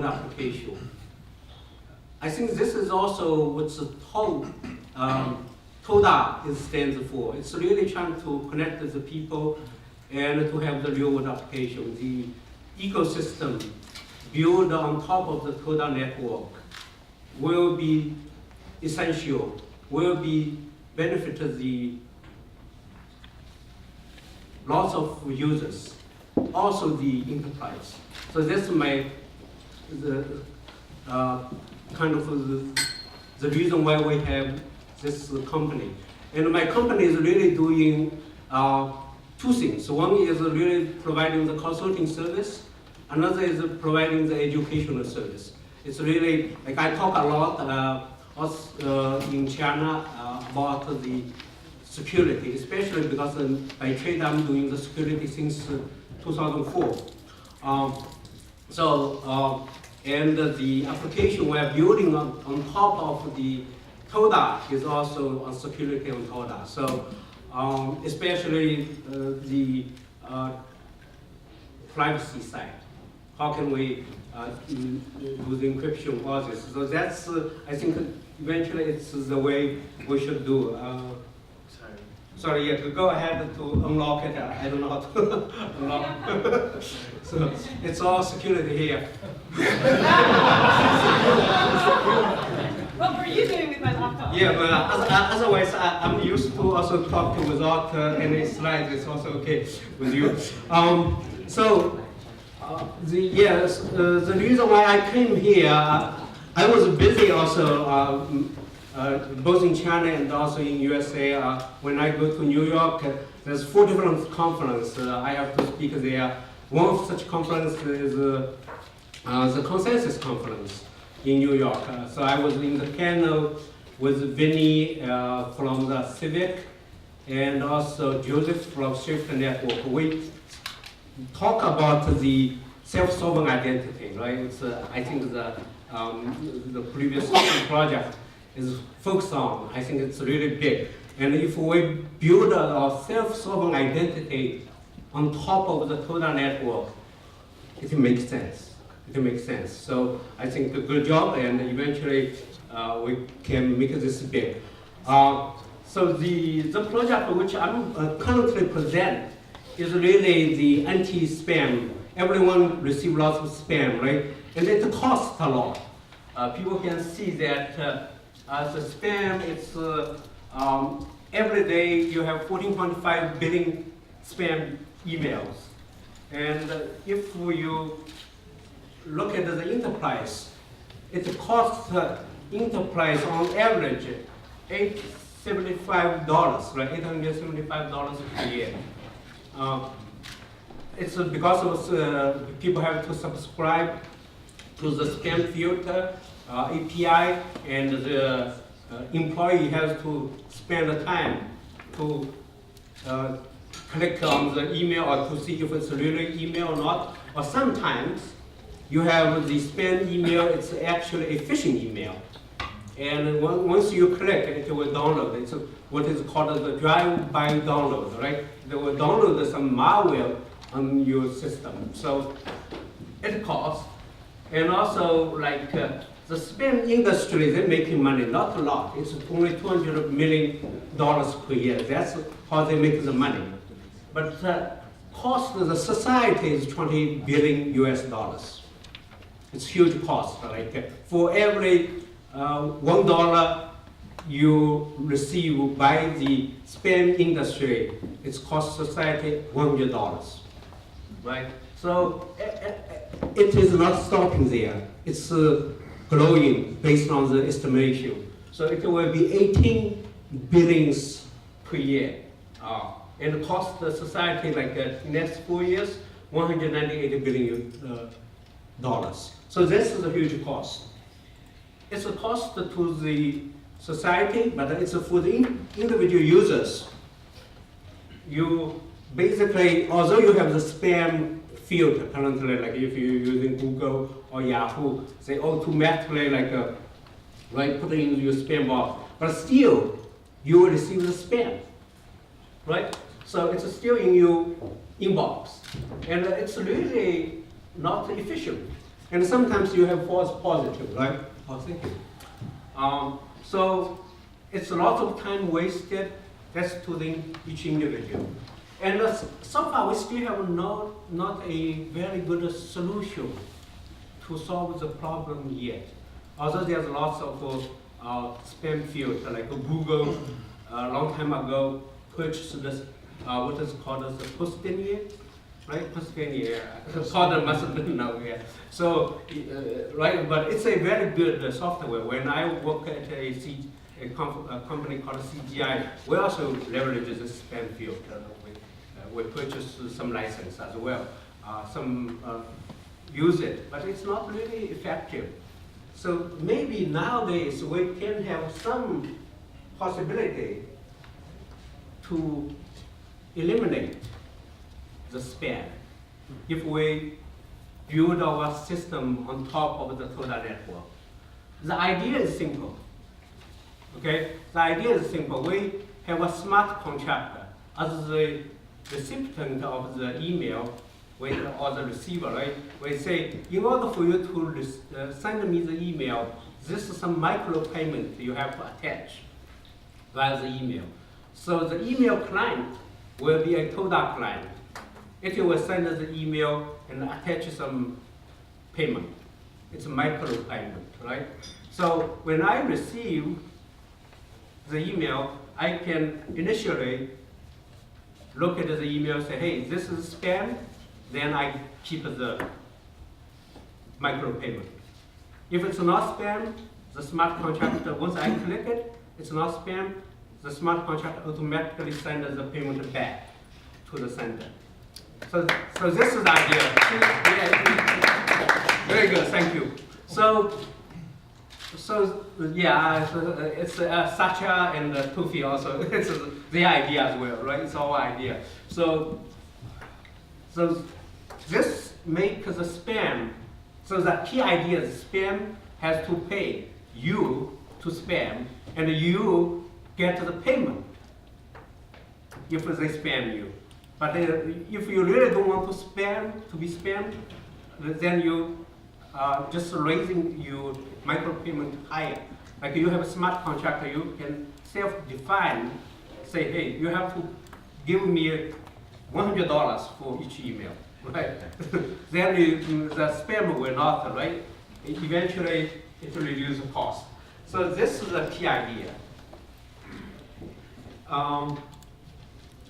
the application. I think this is also what the Toda stands for. It's really trying to connect the people and to have the real-world application. The ecosystem built on top of the Toda.Network will be essential, will be benefit the lots of users, also the enterprise. So that's my kind of the reason why we have this company. And my company is really doing two things. One is really providing the consulting service. Another is providing the educational service. It's really, like I talk a lot in China about the security, especially because by trade I'm doing the security since 2004. And the application we're building on top of the Toda is also on security on Toda. So especially the privacy side. How can we do the encryption process? So that's, I think, eventually it's the way we should do. Sorry, yeah, go ahead to unlock it. I don't know how to unlock. So it's all security here. What were you doing with my laptop? Yeah, but otherwise I'm used to also talking without any slides. It's also okay with you. The reason why I came here, I was busy also both in China and also in USA. When I go to New York, there's 4 different conferences I have to speak there. One of such conferences is the Consensus Conference in New York. So I was in the panel with Vinny from the Civic and also Joseph from Security.Network. We talk about the self-sovereign identity, right? It's, I think the previous project is focused on. I think it's really big. And if we build a self-sovereign identity on top of the Toda.Network, it makes sense. It makes sense. So I think a good job, and eventually we can make this big. So the project which I'm currently present is really the anti-spam. Everyone receives lots of spam, right? And it costs a lot. People can see that the spam, it's every day you have 14.5 billion spam emails. And if you look at the enterprise, it costs enterprise on average $875, right? $875 per year. It's because of, people have to subscribe to the spam filter API, and the employee has to spend the time to click on the email or to see if it's really email or not. Or sometimes you have the spam email, it's actually a phishing email. And once you click, it will download. It's what is called the drive-by download, right? They will download some malware on your system. So it costs. And also, like the spam industry, they're making money, not a lot. It's only $200 million per year. That's how they make the money. But the cost of the society is $20 billion US. It's huge cost. Like for every $1 you receive by the spam industry, it's cost society $100, right? So it is not stopping there. It's growing based on the estimation. So it will be 18 billions per year. And it cost the society, like next 4 years, $198 billion. So this is a huge cost. It's a cost to the society, but it's for the individual users. You basically, although you have the spam filter currently, like if you're using Google or Yahoo, they automatically right, put it in your spam box. But still, you will receive the spam, right? So it's still in your inbox. And it's really not efficient. And sometimes you have false positive, right? Oh, thank you. So it's a lot of time wasted. That's to each individual. And so far, we still have not a very good solution to solve the problem yet. Although there's lots of spam filter, like Google a long time ago purchased this, what is called as the Postinier, right? Postinier, called must know, yeah. So, right, but it's a very good software. When I work at a company called CGI, we also leverage the spam filter. We purchase some license as well. Some use it, but it's not really effective. So maybe nowadays we can have some possibility to eliminate the spam if we build our system on top of the Toda.Network. The idea is simple. Okay? The idea is simple. We have a smart contractor as the recipient of the email or the receiver, right? We say, in order for you to send me the email, this is some micro payment you have to attach via the email. So the email client will be a Toda client. It will send us the email and attach some payment. It's a micro payment, right? So when I receive the email, I can initially look at the email and say, hey, this is spam. Then I keep the micro payment. If it's not spam, the smart contractor, once I click it, it's not spam, the smart contractor automatically sends the payment back to the sender. So this is the idea. Very good, thank you. So yeah, it's Satya and Tufi also. It's the idea as well, right? It's our idea. So this makes the spam. So the key idea is spam has to pay you to spam, and you get the payment if they spam you. But if you really don't want to be spammed, then you just raising your micropayment higher. Like you have a smart contractor, you can self-define, say, hey, you have to give me $100 for each email, right? Then the spam will not, right? Eventually, it will reduce the cost. So this is the key idea.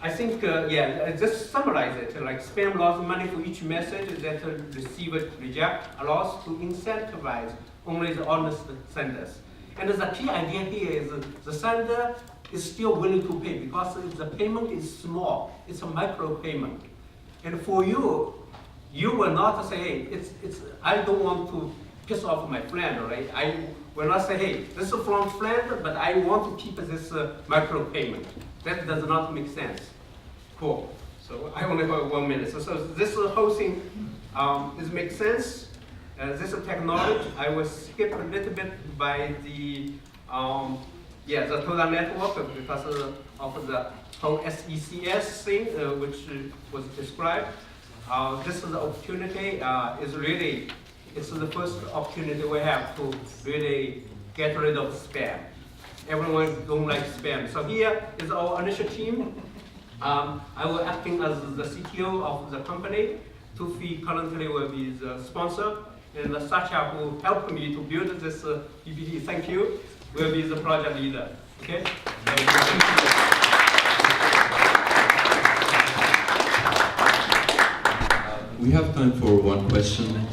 I think, just summarize it. Like spam loss money for each message that the receiver reject allows to incentivize only the honest senders. And the key idea here is the sender is still willing to pay because the payment is small. It's a micro payment. And for you, you will not say, hey, I don't want to piss off my friend, right? I will not say, hey, this is from friend, but I want to keep this micro payment. That does not make sense. Cool. So I only have 1 minute. So this whole thing, this makes sense. This is technology. I will skip a little bit by the Toda.Network because of the whole SECS thing which was described. This is the opportunity. It's the first opportunity we have to really get rid of spam. Everyone don't like spam. So here is our initial team. I will acting as the CTO of the company. Tufi currently will be the sponsor. And Satya, who helped me to build this PPT, thank you, will be the project leader. Okay? We have time for one question.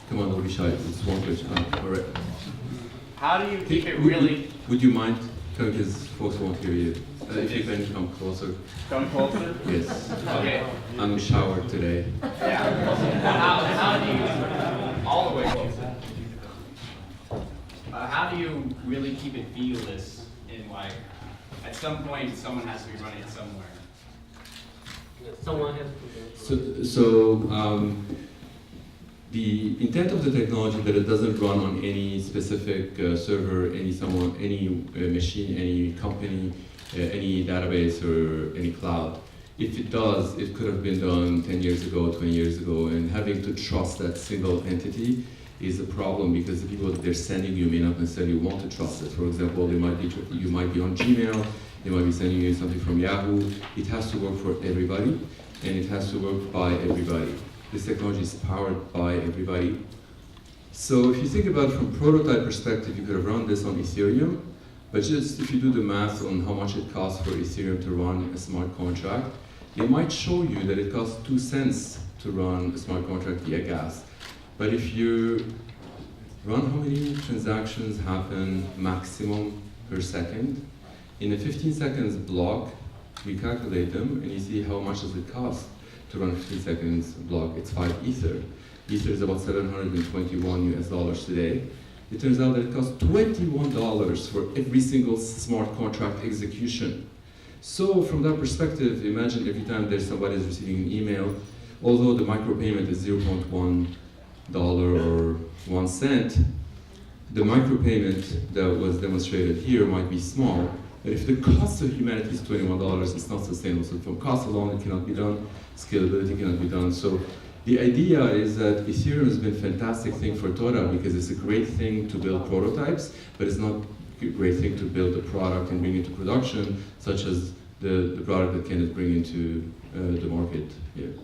Come on, don't be shy. It's one question. All right. How do you keep it really... Would you mind, because folks won't hear you, if you can come closer? Come closer? Yes. Okay. I'm showered today. Yeah. How do you... All the way closer. How do you really keep it feeless in like... At some point, someone has to be running it somewhere. Someone has to the intent of the technology that it doesn't run on any specific server, any machine, any company, any database, or any cloud. if it does, it could have been done 10 years ago, 20 years ago, and having to trust that single entity is a problem because the people that they're sending you may not necessarily want to trust it. For example, you might be on Gmail, they might be sending you something from Yahoo. It has to work for everybody, and it has to work by everybody. This technology is powered by everybody. So if you think about it from prototype perspective, you could have run this on Ethereum, but just if you do the math on how much it costs for Ethereum to run a smart contract, it might show you that it costs 2 cents to run a smart contract via gas. But if you run how many transactions happen maximum per second, in a 15 seconds block, we calculate them and you see how much does it cost to run a 15 seconds block. It's 5 Ether. Ether is about $721 US today. It turns out that it costs $21 for every single smart contract execution. So from that perspective, imagine every time there's somebody who's receiving an email, although the micropayment is $0.1 or 1 cent, the micropayment that was demonstrated here might be small, but if the cost of humanity is $21, it's not sustainable. So from cost alone, it cannot be done, scalability cannot be done. So the idea is that Ethereum has been a fantastic thing for Toda because it's a great thing to build prototypes, but it's not a great thing to build a product and bring it to production, such as the product that Ken is bringing to the market here.